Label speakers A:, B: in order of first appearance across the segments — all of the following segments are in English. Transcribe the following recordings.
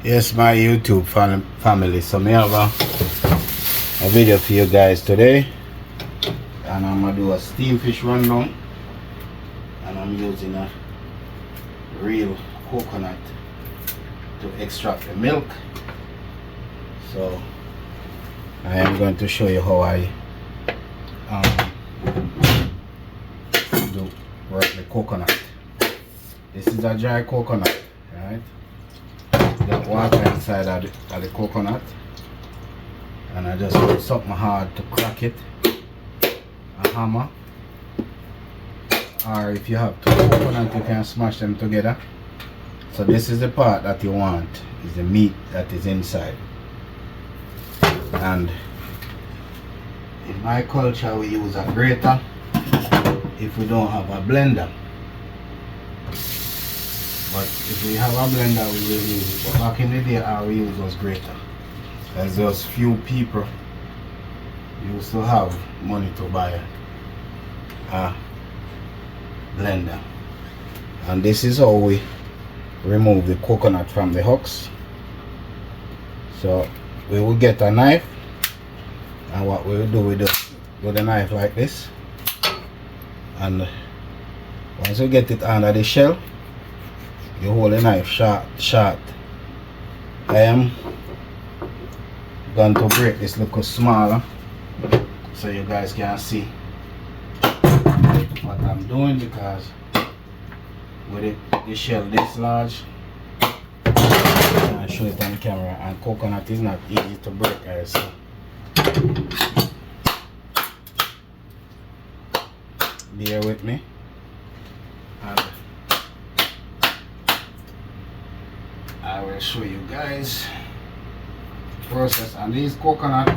A: Yes, my YouTube family. So me have a video for you guys today, and I'm gonna do a steam fish rundown, and I'm using a real coconut to extract the milk. So I am going to show you how I do work the coconut. This is a dry coconut, right? Got water inside of the coconut, and I just use something hard to crack it, a hammer, or if you have two coconuts you can smash them together. So this is the part that you want, is the meat that is inside. And in my culture we use a grater if we don't have a blender. But if we have a blender, we will use it. But back in the day, all we use was grater. As those few people used to have money to buy a blender. And this is how we remove the coconut from the husks. So we will get a knife, and what we will do, we just do the knife like this. And once we get it under the shell, you hold the knife short. I am going to break this little smaller so you guys can see what I'm doing, because with the shell this large, I'll show it on camera, and coconut is not easy to break, guys. So bear with me. And I will show you guys the process. And these coconut,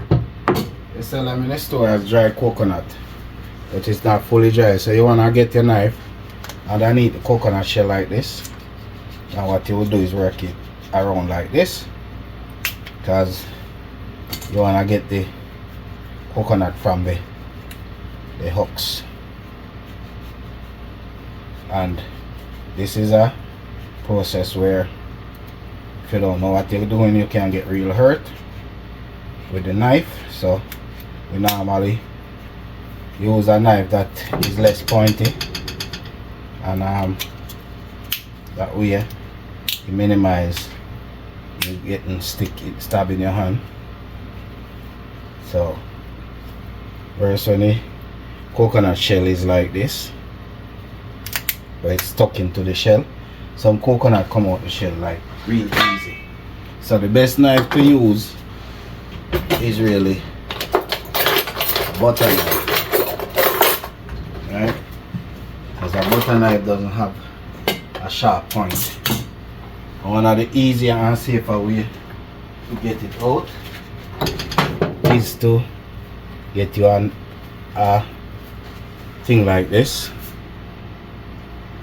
A: they sell them in the store as dry coconut, but it's not fully dry. So you want to get your knife underneath the coconut shell like this, and what you will do is work it around like this, because you want to get the coconut from the hooks. And this is a process where if you don't know what you're doing, you can get real hurt with the knife. So we normally use a knife that is less pointy, and that way you minimize you getting stabbing your hand. So first, when the coconut shell is like this, but it's stuck into the shell, some coconut come out the shell like real easy. So the best knife to use is really butter knife, right? Because a butter knife doesn't have a sharp point. One of the easier and safer way to get it out is to get you a thing like this.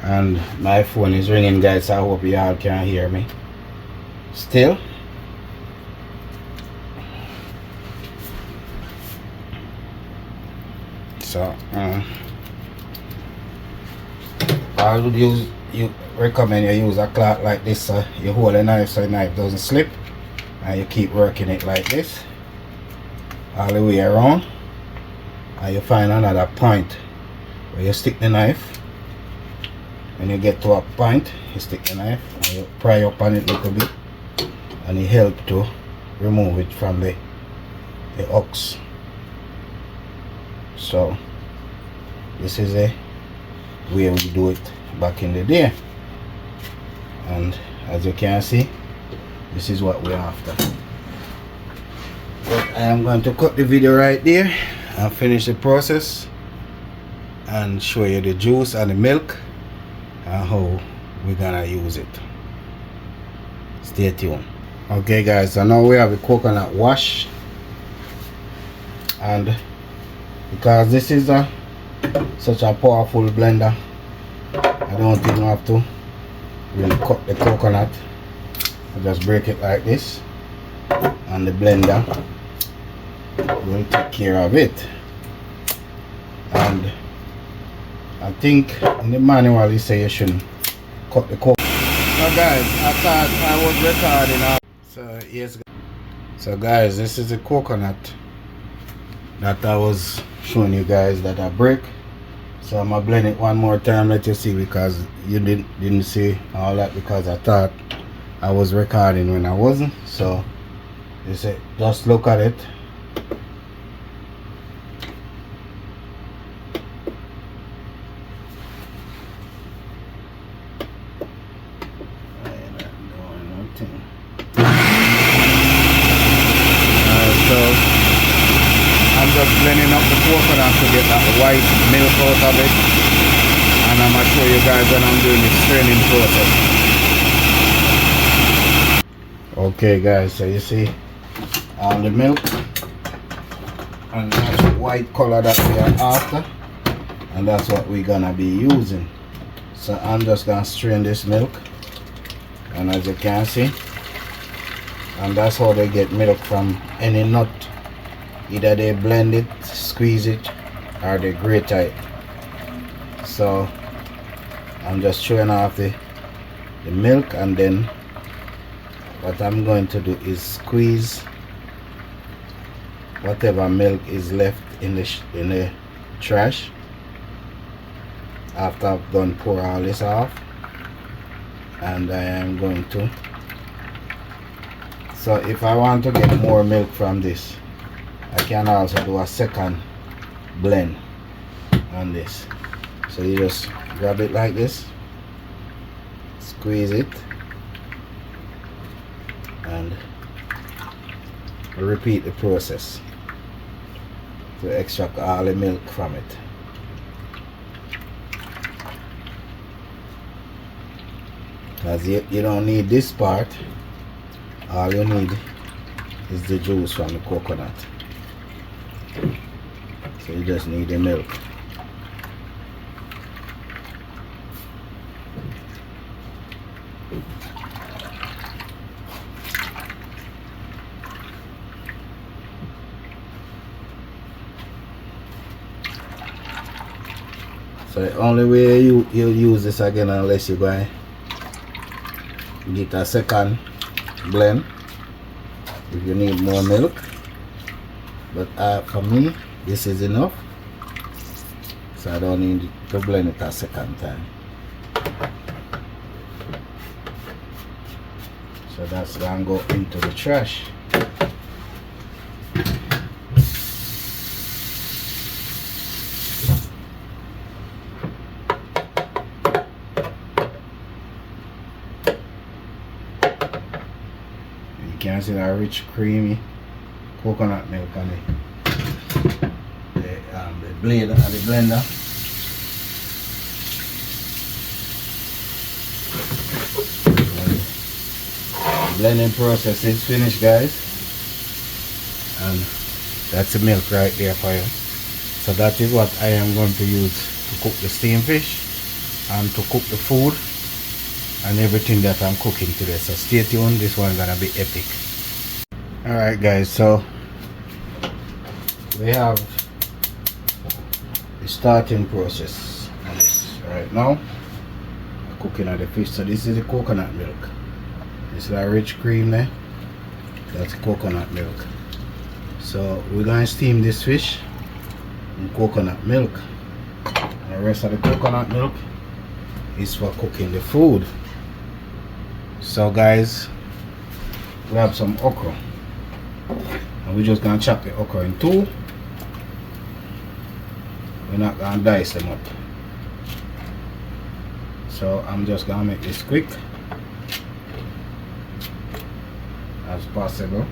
A: And my phone is ringing, guys, so I hope you all can hear me still. So I would recommend you use a cloth like this, so you hold the knife so the knife doesn't slip, and you keep working it like this all the way around, and you find another point where you stick the knife. When you get to a point, you stick the knife and you pry up on it a little bit, and it helps to remove it from the hooks. So this is a way we do it back in the day, and as you can see, this is what we're after. But I am going to cut the video right there and finish the process and show you the juice and the milk and how we're gonna use it. Stay tuned. Okay, guys, so now we have the coconut wash, and because this is such a powerful blender, I don't even have to really cut the coconut. I just break it like this, and the blender will take care of it. And I think in the manual it says you shouldn't cut the coconut. Now guys, I thought I was recording So yes, so guys, this is the coconut that I was showing you guys that I break. So I'm gonna blend it one more time, let you see, because you didn't see all that because I thought I was recording when I wasn't. So you say just look at it. So I'm just blending up the coconut to get that white milk out of it, and I'm gonna show you guys when I'm doing the straining process. Okay guys, so you see all the milk, and that's the white color that we are after, and that's what we're gonna be using. So I'm just gonna strain this milk, and as you can see, and that's how they get milk from any nut. Either they blend it, squeeze it, or they grate it. So I'm just showing off the milk, and then what I'm going to do is squeeze whatever milk is left in the trash after I've done pour all this off. And I am going to, so if I want to get more milk from this, I can also do a second blend on this. So you just grab it like this, squeeze it, and repeat the process to extract all the milk from it. Because you don't need this part, all you need is the juice from the coconut. So you just need the milk. So the only way you'll use this again, unless you go get a second blend if you need more milk, but for me this is enough, so I don't need to blend it a second time. So that's gonna go into the trash. You can see that rich creamy coconut milk on the blade of the blender. The blending process is finished, guys, and that's the milk right there for you. So that is what I am going to use to cook the steamed fish and to cook the food and everything that I'm cooking today. So stay tuned, this one's gonna be epic. Alright guys, so we have the starting process on this right now. Cooking of the fish. So this is the coconut milk. This is a rich cream there. That's coconut milk. So we're gonna steam this fish in coconut milk. And the rest of the coconut milk is for cooking the food. So guys, we have some okra, and we're just gonna chop the okra in two. We're not gonna dice them up. So I'm just gonna make this quick as possible.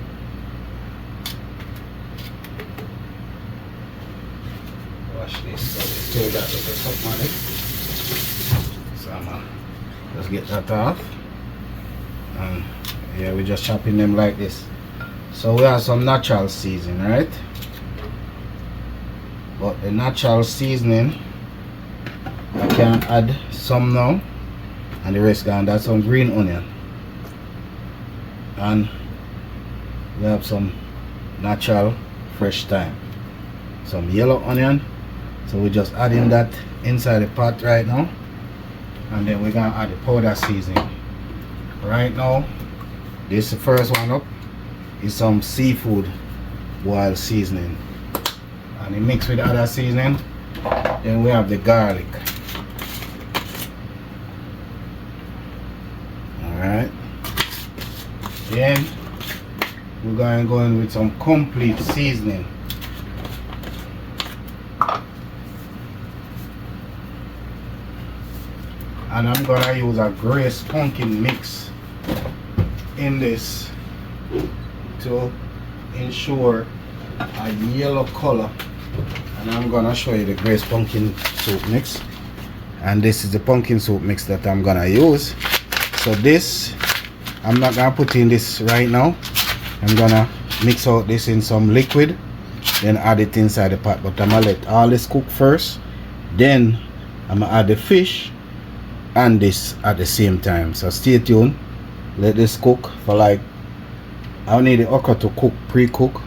A: Wash this so the tail that up on it. So I'm gonna just get that off. And yeah, we're just chopping them like this. So we have some natural seasoning, right? But the natural seasoning, I can add some now, and the rest gone. That's some green onion, and we have some natural fresh thyme, some yellow onion. So we're just adding that inside the pot right now, and then we're gonna add the powder seasoning. Right now This the first one up is some seafood boil seasoning, and it mixed with other seasoning. Then we have the garlic. Alright. Then we're going to go in with some complete seasoning. And I'm gonna use a Grace pumpkin mix in this to ensure a yellow color. And I'm gonna show you the Grace pumpkin soup mix. And this is the pumpkin soup mix that I'm gonna use. So this, I'm not gonna put in this right now. I'm gonna mix out this in some liquid, then add it inside the pot. But I'm gonna let all this cook first, then I'm gonna add the fish and this at the same time. So stay tuned. Let this cook for like, I need the okra to cook, pre-cook,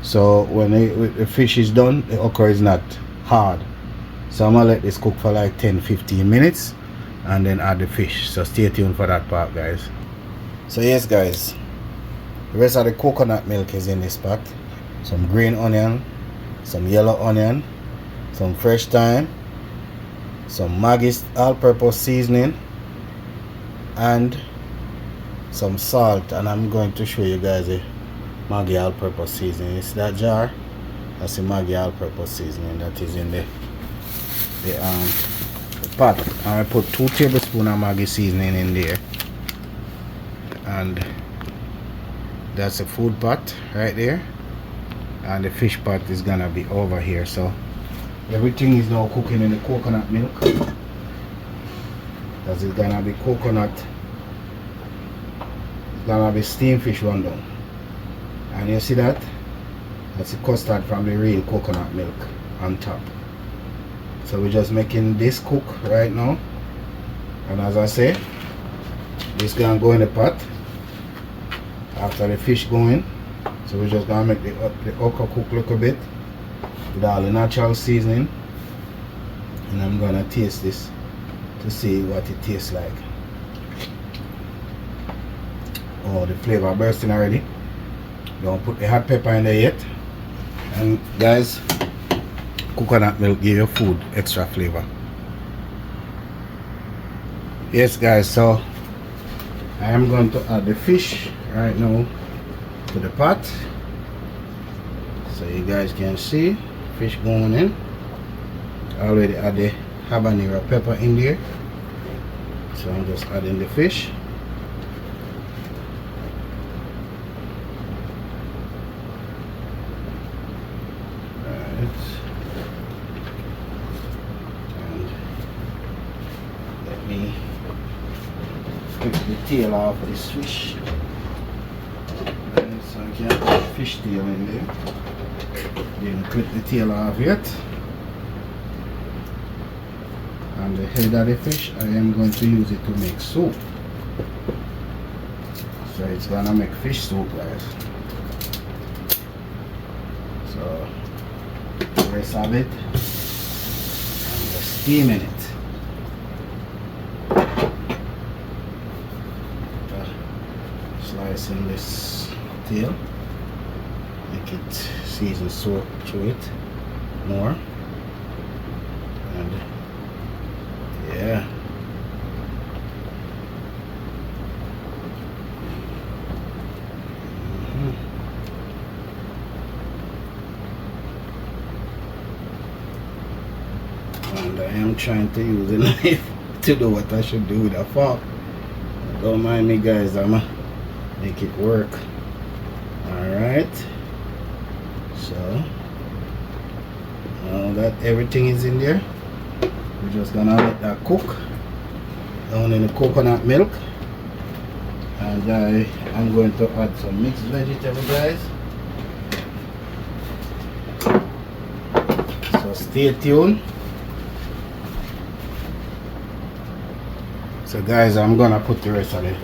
A: so when the fish is done, the okra is not hard. So I'm gonna let this cook for like 10-15 minutes and then add the fish. So stay tuned for that part, guys. So yes guys, the rest of the coconut milk is in this pot. Some green onion, some yellow onion, some fresh thyme, some Maggie's all-purpose seasoning, and some salt. And I'm going to show you guys a Maggi all-purpose seasoning. It's that jar. That's the Maggi all-purpose seasoning that is in the pot. And I put 2 tablespoons of Maggi seasoning in there, and that's a food pot right there, and the fish pot is gonna be over here. So everything is now cooking in the coconut milk, because it's gonna be coconut, it's gonna be steamed fish rundown. And you see that? That's the custard from the real coconut milk on top. So we're just making this cook right now. And as I say, this gonna go in the pot after the fish go in. So we're just gonna make the okra cook a little bit with all the natural seasoning. And I'm gonna taste this to see what it tastes like. Oh, the flavor bursting already. Don't put the hot pepper in there yet. And guys, coconut milk give your food extra flavor. Yes guys, so I am going to add the fish right now to the pot, so you guys can see fish going in. I already add the habanero pepper in there, so I'm just adding the fish. Clip the tail off this fish. So I can put fish tail in there. Then clip the tail off yet. And the head of the fish, I am going to use it to make soup. So it's gonna make fish soup, guys. So the rest of it, I'm just steaming it. Slicing this tail, make it season soak through it more, and yeah, and I am trying to use a knife to do what I should do with a fork. Don't mind me guys, I'm make it work. Alright, so now that everything is in there, we're just gonna let that cook down in the coconut milk. And I am going to add some mixed vegetable, guys. So stay tuned. So guys, I'm gonna put the rest of the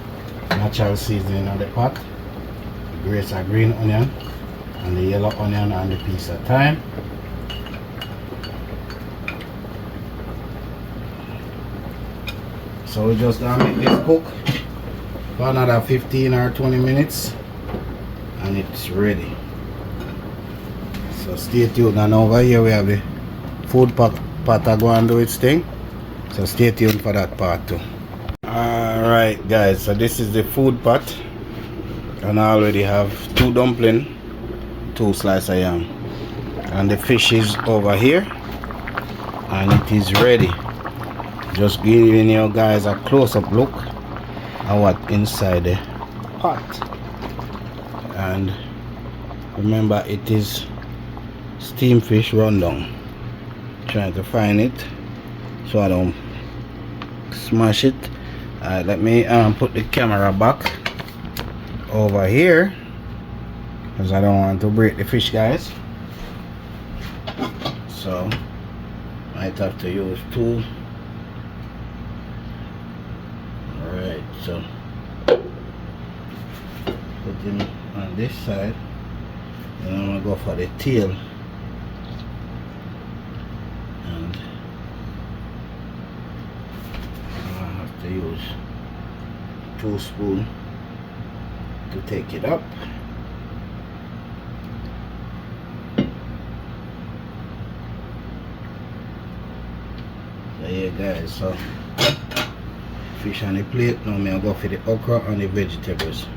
A: natural seasoning on the pot. The grace of green onion and the yellow onion and the piece of thyme. So we're just gonna make this cook for another 15 or 20 minutes and it's ready. So stay tuned. And over here we have the food pot going to do its thing, so stay tuned for that part too. Alright guys, so this is the food pot and I already have 2 dumplings, 2 slices of yam, and the fish is over here and it is ready. Just giving you guys a close-up look at what inside the pot. And remember, it is steam fish rundown. Trying to find it so I don't smash it. Let me put the camera back over here because I don't want to break the fish, guys. So might have to use 2. Alright, so put him on this side, and I'm gonna go for the tail, and I have to use 2 spoons to take it up. So yeah guys, so fish on the plate. Now I'll go for the okra and the vegetables,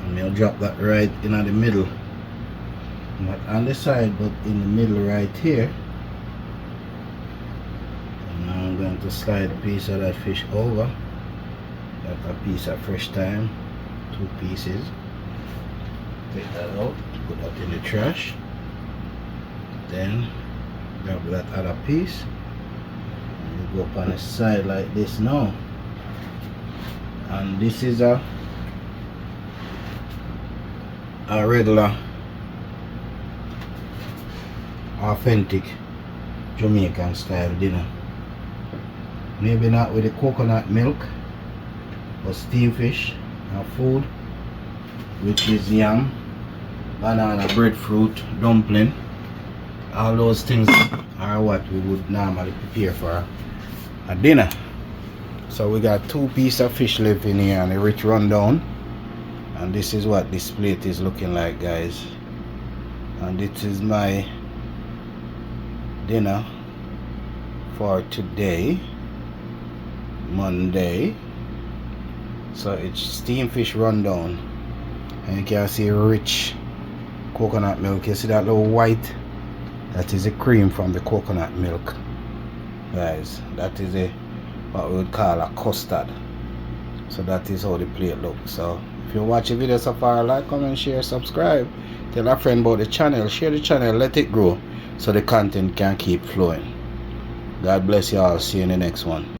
A: and I'll drop that right in the middle, not on the side but in the middle right here. And now I'm going to slide a piece of that fish over. Got a piece of fresh thyme, 2 pieces. Take that out, put that in the trash. Then grab that other piece, go up on the side like this now. And this is a regular authentic Jamaican style dinner. Maybe not with the coconut milk, but steamed fish and food, which is yam, banana, breadfruit, dumpling. All those things are what we would normally prepare for a dinner. So we got 2 pieces of fish left in here and a rich rundown, and this is what this plate is looking like, guys. And this is my dinner for today, Monday. So it's steamed fish rundown, and you can see rich coconut milk. You see that little white? That is the cream from the coconut milk, guys. That is a what we would call a custard. So that is how the plate looks. So if you watch the video so far, like, comment, share, subscribe, tell a friend about the channel, share the channel, let it grow so the content can keep flowing. God bless you all. See you in the next one.